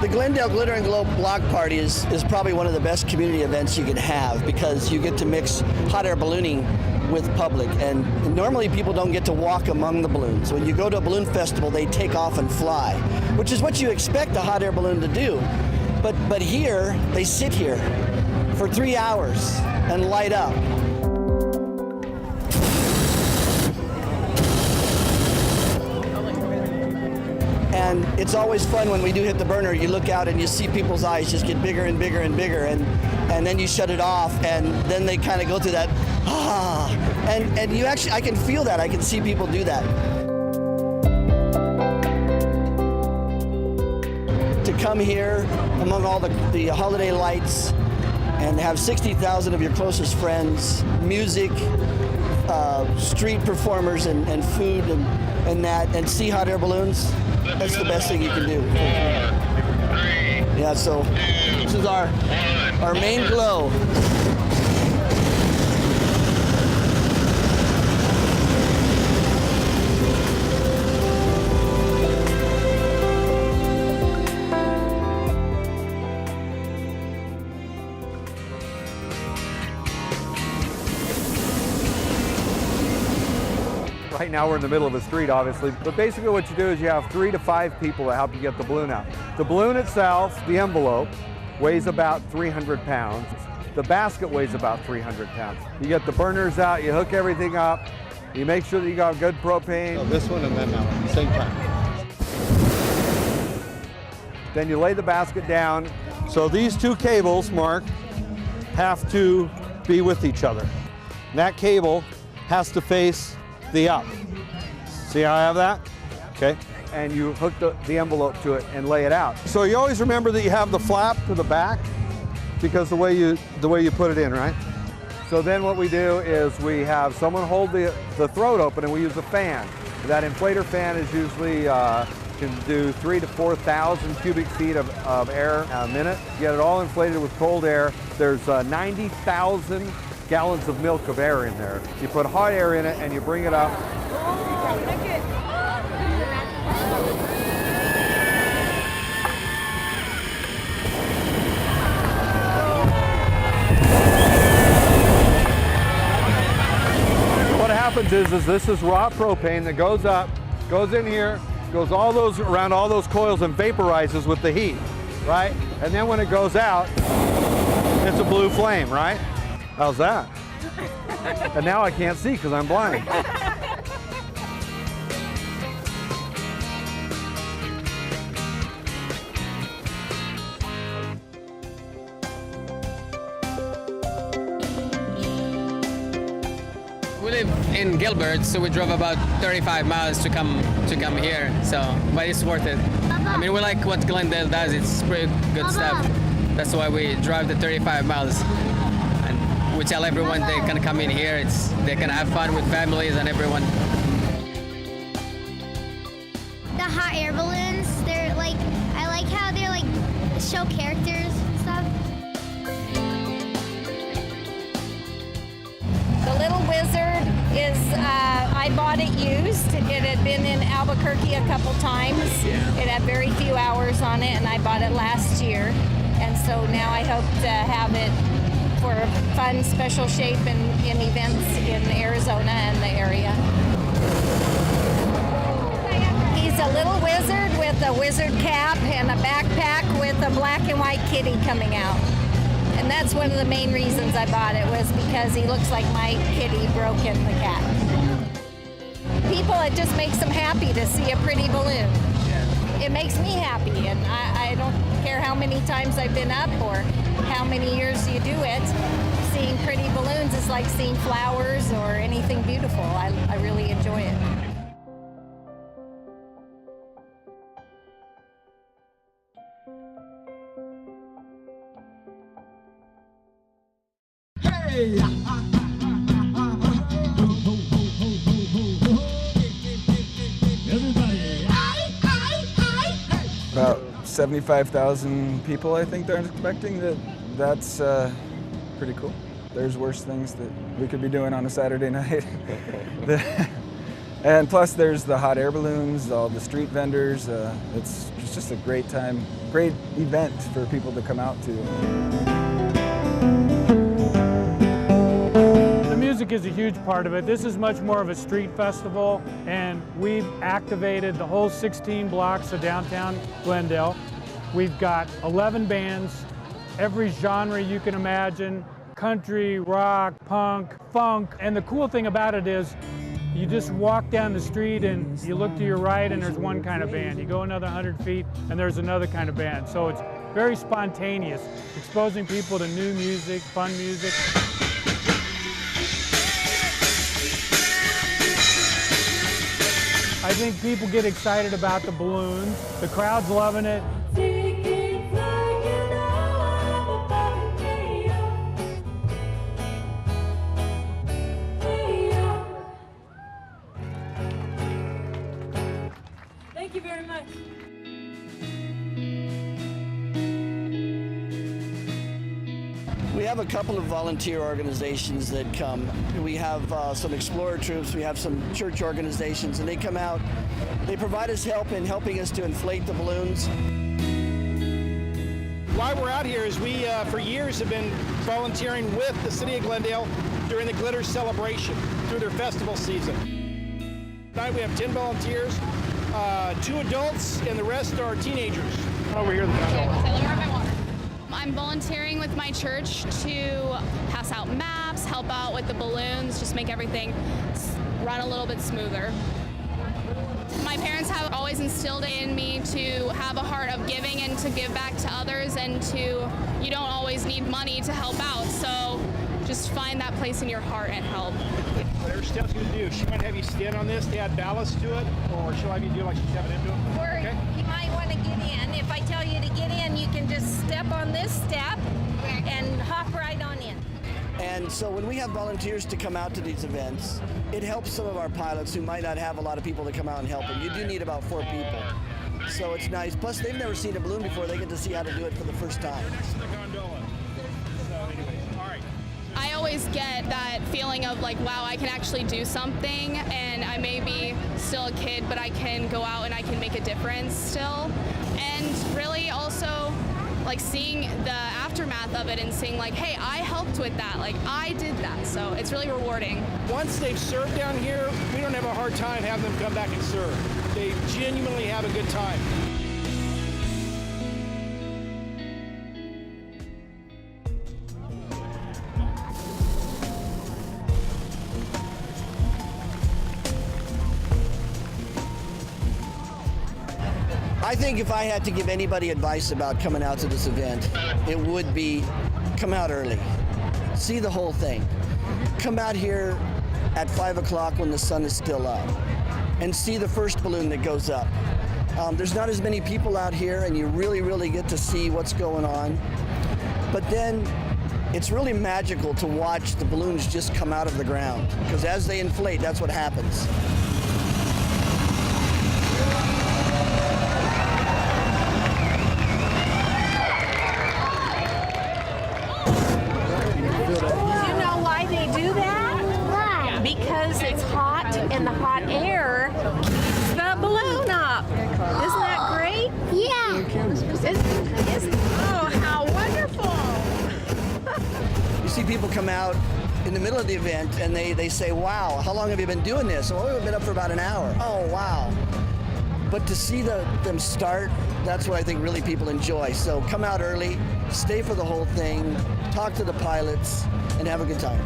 The Glendale Glitter and Glow Block Party is probably one of the best community events you can have because you get to mix hot air ballooning with public, and normally people don't get to walk among the balloons. When you go to a balloon festival, they take off and fly, which is what you expect a hot air balloon to do. But here, they sit here for 3 hours and light up. And it's always fun when we do hit the burner, you look out and you see people's eyes just get bigger and bigger and bigger, and then you shut it off, and then they kind of go through that, and you actually, I can feel that, I can see people do that. To come here among all the holiday lights and have 60,000 of your closest friends, music, street performers and food and that, and see hot air balloons, that's the best thing you can do. 4, 3, yeah, so 2, this is our main glow. Right now we're in the middle of a street, obviously, but basically what you do is you have 3 to 5 people that help you get the balloon out. The balloon itself, the envelope, weighs about 300 pounds. The basket weighs about 300 pounds. You get the burners out, you hook everything up, you make sure that you got good propane. So this one and then that one, at the same time. Then you lay the basket down. So these 2 cables, Mark, have to be with each other. And that cable has to face the up. See how I have that? Okay. And you hook the envelope to it and lay it out. So you always remember that you have the flap to the back because the way you put it in, right? So then what we do is we have someone hold the throat open and we use a fan. That inflator fan is usually can do 3,000 to 4,000 cubic feet of air a minute. Get it all inflated with cold air. There's 90,000 gallons of milk of air in there. You put hot air in it and you bring it up. What happens is this is raw propane that goes up, goes in here, goes around all those coils and vaporizes with the heat, right? And then when it goes out, it's a blue flame, right? How's that? And now I can't see because I'm blind. We live in Gilbert, so we drove about 35 miles to come here. So, but it's worth it. I mean, we like what Glendale does. It's pretty good stuff. That's why we drive the 35 miles. We tell everyone they can come in here. They can have fun with families and everyone. The hot air balloons, they're like, I like how they're like show characters and stuff. The Little Wizard is, I bought it used. It had been in Albuquerque a couple times. It had very few hours on it, and I bought it last year. And so now I hope to have it for a fun special shape in events in Arizona and the area. He's a little wizard with a wizard cap and a backpack with a black and white kitty coming out. And that's one of the main reasons I bought it, was because he looks like my kitty, Broken the cat. People, it just makes them happy to see a pretty balloon. It makes me happy, and I don't care how many times I've been up or how many years you do it. Seeing pretty balloons is like seeing flowers or anything beautiful. I really enjoy it. Hey! Everybody! About 75,000 people, I think they're expecting. That's pretty cool. There's worse things that we could be doing on a Saturday night. And plus there's the hot air balloons, all the street vendors. It's just a great time, great event for people to come out to. The music is a huge part of it. This is much more of a street festival, and we've activated the whole 16 blocks of downtown Glendale. We've got 11 bands, every genre you can imagine, country, rock, punk, funk. And the cool thing about it is you just walk down the street and you look to your right and there's one kind of band. You go another 100 feet and there's another kind of band. So it's very spontaneous, exposing people to new music, fun music. I think people get excited about the balloons. The crowd's loving it. Thank you very much. We have a couple of volunteer organizations that come. We have some explorer troops, we have some church organizations, and they come out. They provide us help in helping us to inflate the balloons. Why we're out here is we, for years, have been volunteering with the City of Glendale during the Glitter Celebration through their festival season. Tonight we have 10 volunteers, 2 adults, and the rest are teenagers. Over here. I'm volunteering with my church to pass out maps, help out with the balloons, just make everything run a little bit smoother. My parents have always instilled in me to have a heart of giving and to give back to others, and you don't always need money to help out, so just find that place in your heart and help. Whatever Steph's going to do, she might have you stand on this to add ballast to it, or she'll have you do like she's stepping into it. Or Okay? you might want to get in. If I tell you to get in, you can just step on this step and hop right on in. And so when we have volunteers to come out to these events, it helps some of our pilots who might not have a lot of people to come out and help them. You do need about 4 people. So it's nice. Plus, they've never seen a balloon before. They get to see how to do it for the first time. The gondola. So anyways, all right. I always get that feeling of like, wow, I can actually do something, and I may be still a kid, but I can go out and I can make a difference still. And really also like seeing the aftermath of it and seeing like, hey, I helped with that, like I did that. So it's really rewarding. Once they've served down here, we don't have a hard time having them come back and serve. They genuinely have a good time. I think if I had to give anybody advice about coming out to this event, it would be come out early. See the whole thing. Come out here at 5 o'clock when the sun is still up and see the first balloon that goes up. There's not as many people out here, and you really get to see what's going on. But then it's really magical to watch the balloons just come out of the ground, because as they inflate, that's what happens. You know why they do that? Why? Because it's hot and the hot air keeps the balloon up. Isn't that great? Yeah. Oh, how wonderful. You see people come out in the middle of the event and they say, wow, how long have you been doing this? Oh, we've been up for about an hour. Oh, wow. But to see them start, that's what I think really people enjoy. So come out early, stay for the whole thing, talk to the pilots, and have a good time.